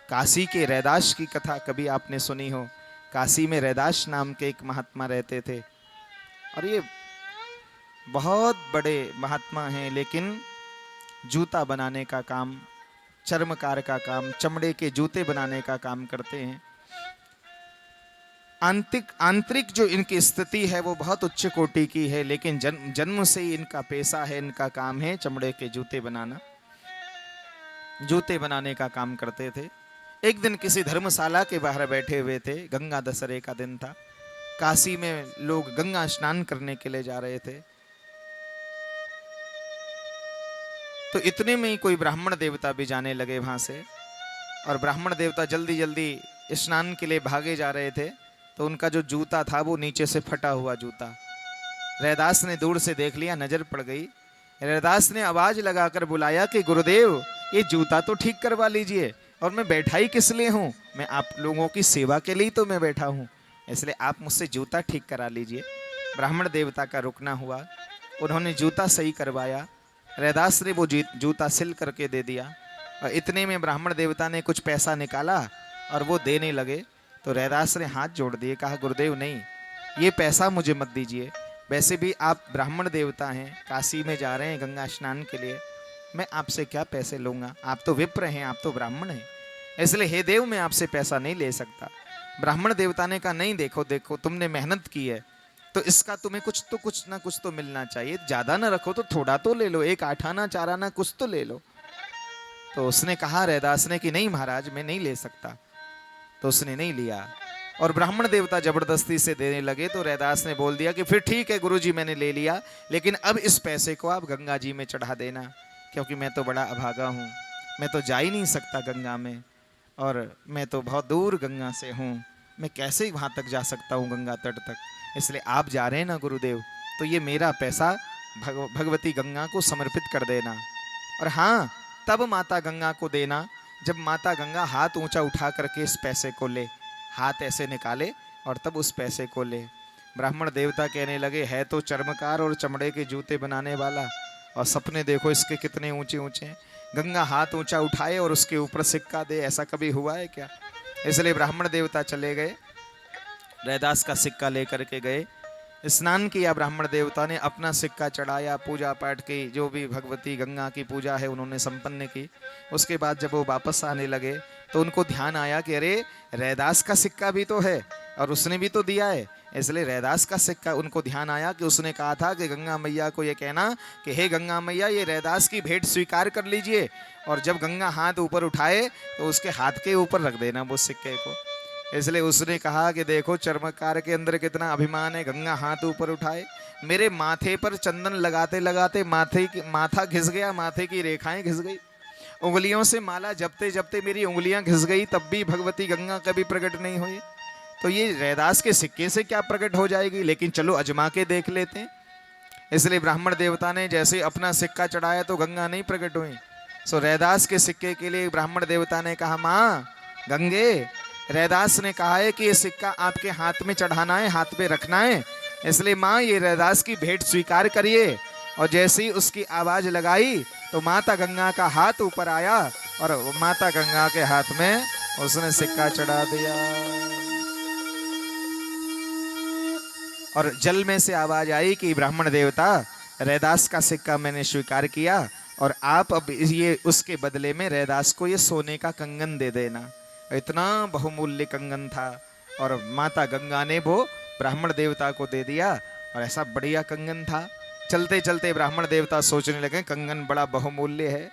काशी के रैदास की कथा कभी आपने सुनी हो। काशी में रैदास नाम के एक महात्मा रहते थे और ये बहुत बड़े महात्मा हैं, लेकिन जूता बनाने का काम, चर्मकार का काम, चमड़े के जूते बनाने का काम करते हैं। आंतरिक जो इनकी स्थिति है वो बहुत उच्च कोटि की है, लेकिन जन्म से ही इनका पेशा है, इनका काम है चमड़े के जूते बनाना। जूते बनाने का काम करते थे। एक दिन किसी धर्मशाला के बाहर बैठे हुए थे, गंगा दशहरे का दिन था। काशी में लोग गंगा स्नान करने के लिए जा रहे थे। तो इतने में ही कोई ब्राह्मण देवता भी जाने लगे वहां से, और ब्राह्मण देवता जल्दी जल्दी स्नान के लिए भागे जा रहे थे। तो उनका जो जूता था वो नीचे से फटा हुआ जूता। रैदास ने दूर से देख लिया, नजर पड़ गई। रैदास ने आवाज लगाकर बुलाया कि गुरुदेव, ये जूता तो ठीक करवा लीजिए, और मैं बैठा ही किस लिए हूँ? मैं आप लोगों की सेवा के लिए तो मैं बैठा हूँ, इसलिए आप मुझसे जूता ठीक करा लीजिए। ब्राह्मण देवता का रुकना हुआ, उन्होंने जूता सही करवाया। रैदास ने वो जूता सिल करके दे दिया, और इतने में ब्राह्मण देवता ने कुछ पैसा निकाला और वो देने लगे। तो रैदास ने हाथ जोड़ दिए, कहा गुरुदेव नहीं, ये पैसा मुझे मत दीजिए, वैसे भी आप ब्राह्मण देवता हैं, काशी में जा रहे हैं गंगा स्नान के लिए, मैं आपसे क्या पैसे लूँगा? आप तो विप्र हैं, आप तो ब्राह्मण हैं, इसलिए हे देव मैं आपसे पैसा नहीं ले सकता। ब्राह्मण देवता ने कहा नहीं, देखो देखो तुमने मेहनत की है तो इसका तुम्हें कुछ ना कुछ तो मिलना चाहिए, ज़्यादा ना रखो तो थोड़ा तो ले लो, एक 8 आना 4 आना कुछ तो ले लो। तो उसने कहा रैदास ने कि नहीं महाराज मैं नहीं ले सकता। तो उसने नहीं लिया, और ब्राह्मण देवता जबरदस्ती से देने लगे। तो रैदास ने बोल दिया कि फिर ठीक है गुरुजी मैंने ले लिया, लेकिन अब इस पैसे को आप गंगा जी में चढ़ा देना, क्योंकि मैं तो बड़ा अभागा हूँ, मैं तो जा ही नहीं सकता गंगा में, और मैं तो बहुत दूर गंगा से हूँ, मैं कैसे वहाँ तक जा सकता हूँ गंगा तट तक, इसलिए आप जा रहे हैं ना गुरुदेव, तो ये मेरा पैसा भगवती गंगा को समर्पित कर देना। और हाँ, तब माता गंगा को देना जब माता गंगा हाथ ऊंचा उठा करके इस पैसे को ले, हाथ ऐसे निकाले और तब उस पैसे को ले। ब्राह्मण देवता कहने लगे है तो चर्मकार और चमड़े के जूते बनाने वाला, और सपने देखो इसके कितने ऊंचे ऊंचे हैं, गंगा हाथ ऊंचा उठाए और उसके ऊपर सिक्का दे, ऐसा कभी हुआ है क्या? इसलिए ब्राह्मण देवता चले गए, रैदास का सिक्का लेकर के गए, स्नान किया ब्राह्मण देवता ने, अपना सिक्का चढ़ाया, पूजा पाठ की, जो भी भगवती गंगा की पूजा है उन्होंने संपन्न की। उसके बाद जब वो वापस आने लगे तो उनको ध्यान आया कि अरे रैदास का सिक्का भी तो है और उसने भी तो दिया है, इसलिए रैदास का सिक्का, उनको ध्यान आया कि उसने कहा था कि गंगा मैया को ये कहना कि हे गंगा मैया ये रैदास की भेंट स्वीकार कर लीजिए, और जब गंगा हाथ ऊपर उठाए तो उसके हाथ के ऊपर रख देना वो सिक्के को। इसलिए उसने कहा कि देखो चर्मकार के अंदर कितना अभिमान है, गंगा हाथ ऊपर उठाए, मेरे माथे पर चंदन लगाते लगाते माथा घिस गया, माथे की रेखाएं घिस गई, उंगलियों से माला जपते जपते मेरी उंगलियां घिस गई, तब भी भगवती गंगा कभी प्रकट नहीं हुई, तो ये रैदास के सिक्के से क्या प्रकट हो जाएगी? लेकिन चलो अजमा के देख लेते हैं। इसलिए ब्राह्मण देवता ने जैसे अपना सिक्का चढ़ाया तो गंगा नहीं प्रकट हुई। सो रैदास के सिक्के के लिए ब्राह्मण देवता ने कहा माँ गंगे, रैदास ने कहा है कि ये सिक्का आपके हाथ में चढ़ाना है, हाथ पे रखना है, इसलिए माँ ये रैदास की भेंट स्वीकार करिए। और जैसे ही उसकी आवाज लगाई तो माता गंगा का हाथ ऊपर आया और माता गंगा के हाथ में उसने सिक्का चढ़ा दिया, और जल में से आवाज आई कि ब्राह्मण देवता रैदास का सिक्का मैंने स्वीकार किया, और आप अब ये उसके बदले में रैदास को ये सोने का कंगन दे देना। इतना बहुमूल्य कंगन था, और माता गंगा ने वो ब्राह्मण देवता को दे दिया, और ऐसा बढ़िया कंगन था। चलते चलते ब्राह्मण देवता सोचने लगे कंगन बड़ा बहुमूल्य है,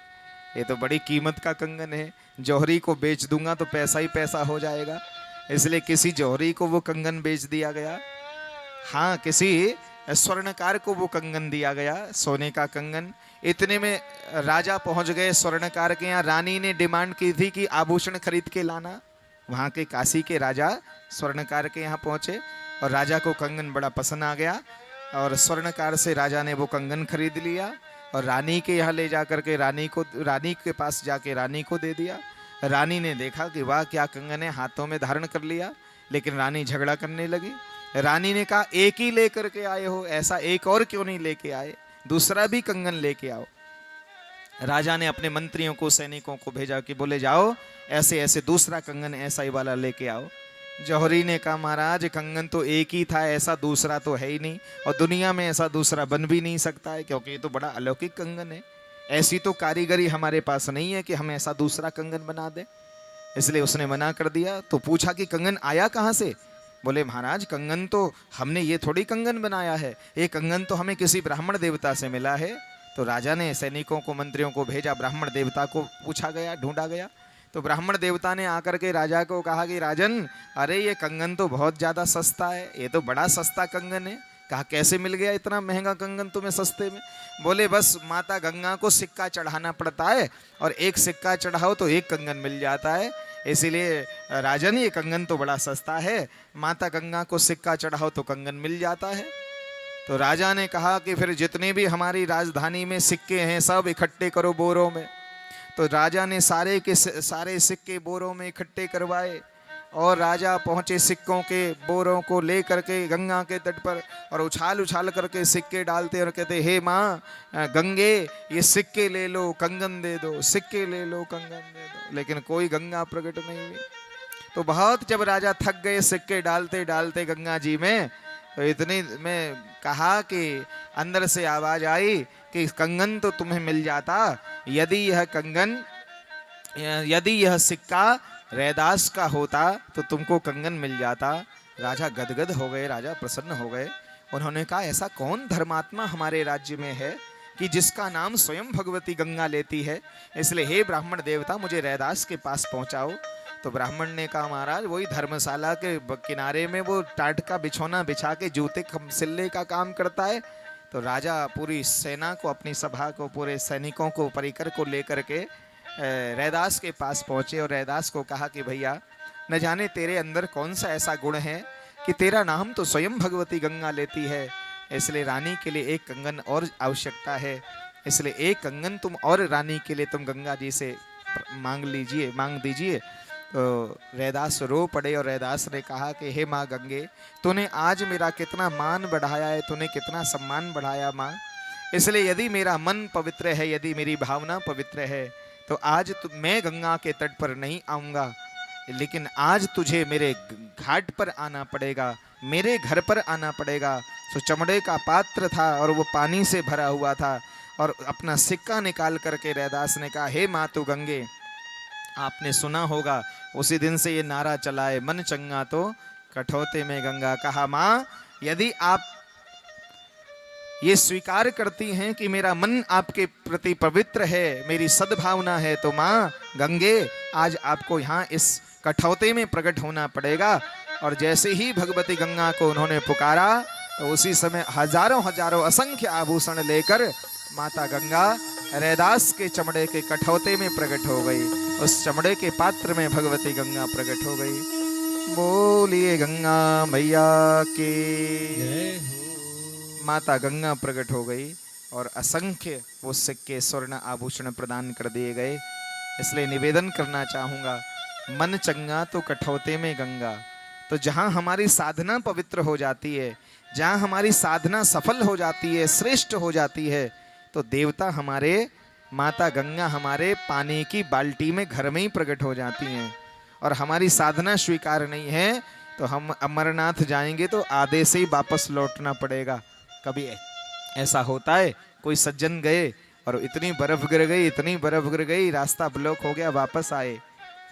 ये तो बड़ी कीमत का कंगन है, जौहरी को बेच दूंगा तो पैसा ही पैसा हो जाएगा, इसलिए किसी जौहरी को वो कंगन बेच दिया गया। हाँ, किसी स्वर्णकार को वो कंगन दिया गया, सोने का कंगन। इतने में राजा पहुंच गए स्वर्णकार के यहाँ। रानी ने डिमांड की थी कि आभूषण खरीद के लाना। वहाँ के काशी के राजा स्वर्णकार के यहाँ पहुंचे, और राजा को कंगन बड़ा पसंद आ गया, और स्वर्णकार से राजा ने वो कंगन खरीद लिया, और रानी के यहाँ ले जा करके रानी के पास जाके रानी को दे दिया। रानी ने देखा कि वाह क्या कंगन है, हाथों में धारण कर लिया, लेकिन रानी झगड़ा करने लगी। रानी ने कहा एक ही लेकर के आए हो, ऐसा एक और क्यों नहीं लेके आए, दूसरा भी कंगन लेके आओ। राजा ने अपने मंत्रियों को, सैनिकों को भेजा कि बोले जाओ ऐसे ऐसे दूसरा कंगन ऐसा ही वाला लेके आओ। जौहरी ने कहा महाराज कंगन तो एक ही था, ऐसा दूसरा तो है ही नहीं, और दुनिया में ऐसा दूसरा बन भी नहीं सकता है, क्योंकि ये तो बड़ा अलौकिक कंगन है। ऐसी तो कारीगरी हमारे पास नहीं है कि हम ऐसा दूसरा कंगन बना दें। इसलिए उसने मना कर दिया। तो पूछा कि कंगन आया कहाँ से? बोले महाराज कंगन तो हमने ये थोड़ी कंगन बनाया है, ये कंगन तो हमें किसी ब्राह्मण देवता से मिला है। तो राजा ने सैनिकों को, मंत्रियों को भेजा, ब्राह्मण देवता को पूछा गया, ढूंढा गया। तो ब्राह्मण देवता ने आकर के राजा को कहा कि राजन, अरे ये कंगन तो बहुत ज़्यादा सस्ता है, ये तो बड़ा सस्ता कंगन है। कहा कैसे मिल गया इतना महंगा कंगन तुम्हें सस्ते में? बोले बस माता गंगा को सिक्का चढ़ाना पड़ता है, और एक सिक्का चढ़ाओ तो एक कंगन मिल जाता है, इसीलिए राजन ये कंगन तो बड़ा सस्ता है, माता गंगा को सिक्का चढ़ाओ तो कंगन मिल जाता है। तो राजा ने कहा कि फिर जितने भी हमारी राजधानी में सिक्के हैं सब इकट्ठे करो बोरों में। तो राजा ने सारे के सारे सिक्के बोरों में इकट्ठे करवाए, और राजा पहुंचे सिक्कों के बोरों को ले करके गंगा के तट पर, और उछाल उछाल करके सिक्के डालते और कहते, हे माँ गंगे ये सिक्के ले लो, कंगन दे दो, सिक्के ले लो, कंगन दे दो। लेकिन कोई गंगा प्रकट नहीं हुई। तो बहुत जब राजा थक गए सिक्के डालते डालते गंगा जी में, तो इतनी में कहा कि अंदर से आवाज आई कि कंगन तो तुम्हें मिल जाता, यदि यह सिक्का रैदास का होता तो तुमको कंगन मिल जाता। राजा गदगद हो गए, राजा प्रसन्न हो गए। उन्होंने कहा ऐसा कौन धर्मात्मा हमारे राज्य में है कि जिसका नाम स्वयं भगवती गंगा लेती है, इसलिए हे ब्राह्मण देवता मुझे रैदास के पास पहुंचाओ। तो ब्राह्मण ने कहा महाराज वही धर्मशाला के किनारे में वो टाट का बिछौना बिछा के जूते सिलने का काम करता है। तो राजा पूरी सेना को, अपनी सभा को, पूरे सैनिकों को, परिकर को लेकर के रैदास के पास पहुंचे, और रैदास को कहा कि भैया न जाने तेरे अंदर कौन सा ऐसा गुण है कि तेरा नाम तो स्वयं भगवती गंगा लेती है, इसलिए रानी के लिए एक कंगन और आवश्यकता है, इसलिए एक कंगन तुम और रानी के लिए तुम गंगा जी से मांग दीजिए। तो रैदास रो पड़े, और रैदास ने कहा कि हे माँ गंगे, तूने आज मेरा कितना मान बढ़ाया है, तूने कितना सम्मान बढ़ाया माँ, इसलिए यदि मेरा मन पवित्र है, यदि मेरी भावना पवित्र है, तो आज मैं गंगा के तट पर नहीं आऊँगा, लेकिन आज तुझे मेरे घाट पर आना पड़ेगा, मेरे घर पर आना पड़ेगा। तो चमड़े का पात्र था और वो पानी से भरा हुआ था, और अपना सिक्का निकाल करके रैदास ने कहा, हे मातु गंगे, आपने सुना होगा उसी दिन से ये नारा चला है, मन चंगा तो कठौते में गंगा। कहा माँ यदि आप ये स्वीकार करती हैं कि मेरा मन आपके प्रति पवित्र है, मेरी सद्भावना है, तो माँ गंगे आज आपको यहाँ इस कठौते में प्रकट होना पड़ेगा। और जैसे ही भगवती गंगा को उन्होंने पुकारा, तो उसी समय हजारों हजारों असंख्य आभूषण लेकर माता गंगा रैदास के चमड़े के कठौते में प्रकट हो गई। उस चमड़े के पात्र में भगवती गंगा प्रकट हो गई। बोलिए गंगा मैया के जय हो। माता गंगा प्रकट हो गई और असंख्य वो सिक्के, स्वर्ण आभूषण प्रदान कर दिए गए। इसलिए निवेदन करना चाहूँगा, मन चंगा तो कठौते में गंगा। तो जहाँ हमारी साधना पवित्र हो जाती है, जहाँ हमारी साधना सफल हो जाती है, श्रेष्ठ हो जाती है, तो देवता हमारे, माता गंगा हमारे पानी की बाल्टी में घर में ही प्रकट हो जाती हैं। और हमारी साधना स्वीकार नहीं है तो हम अमरनाथ जाएंगे तो आधे से ही वापस लौटना पड़ेगा। कभी ऐसा होता है, कोई सज्जन गए और इतनी बर्फ गिर गई, इतनी बर्फ गिर गई, रास्ता ब्लॉक हो गया, वापस आए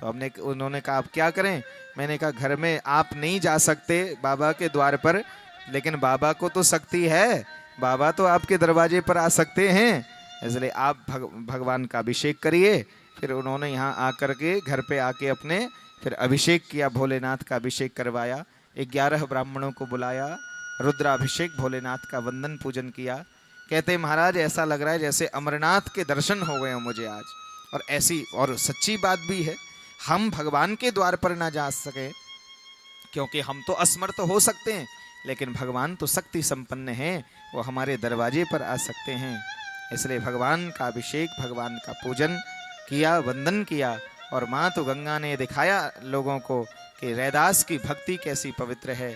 तो उन्होंने कहा आप क्या करें? मैंने कहा घर में आप नहीं जा सकते बाबा के द्वार पर, लेकिन बाबा को तो शक्ति है, बाबा तो आपके दरवाजे पर आ सकते हैं, इसलिए आप भगवान का अभिषेक करिए। फिर उन्होंने यहाँ आकर के घर पे आके अपने फिर अभिषेक किया, भोलेनाथ का अभिषेक करवाया, 11 ब्राह्मणों को बुलाया, रुद्राभिषेक भोलेनाथ का वंदन पूजन किया। कहते महाराज ऐसा लग रहा है जैसे अमरनाथ के दर्शन हो गए मुझे आज। और ऐसी और सच्ची बात भी है, हम भगवान के द्वार पर ना जा सके क्योंकि हम तो असमर्थ हो सकते हैं, लेकिन भगवान तो शक्ति संपन्न है, वो हमारे दरवाजे पर आ सकते हैं। इसलिए भगवान का अभिषेक, भगवान का पूजन किया, वंदन किया। और माँ तो गंगा ने दिखाया लोगों को कि रैदास की भक्ति कैसी पवित्र है।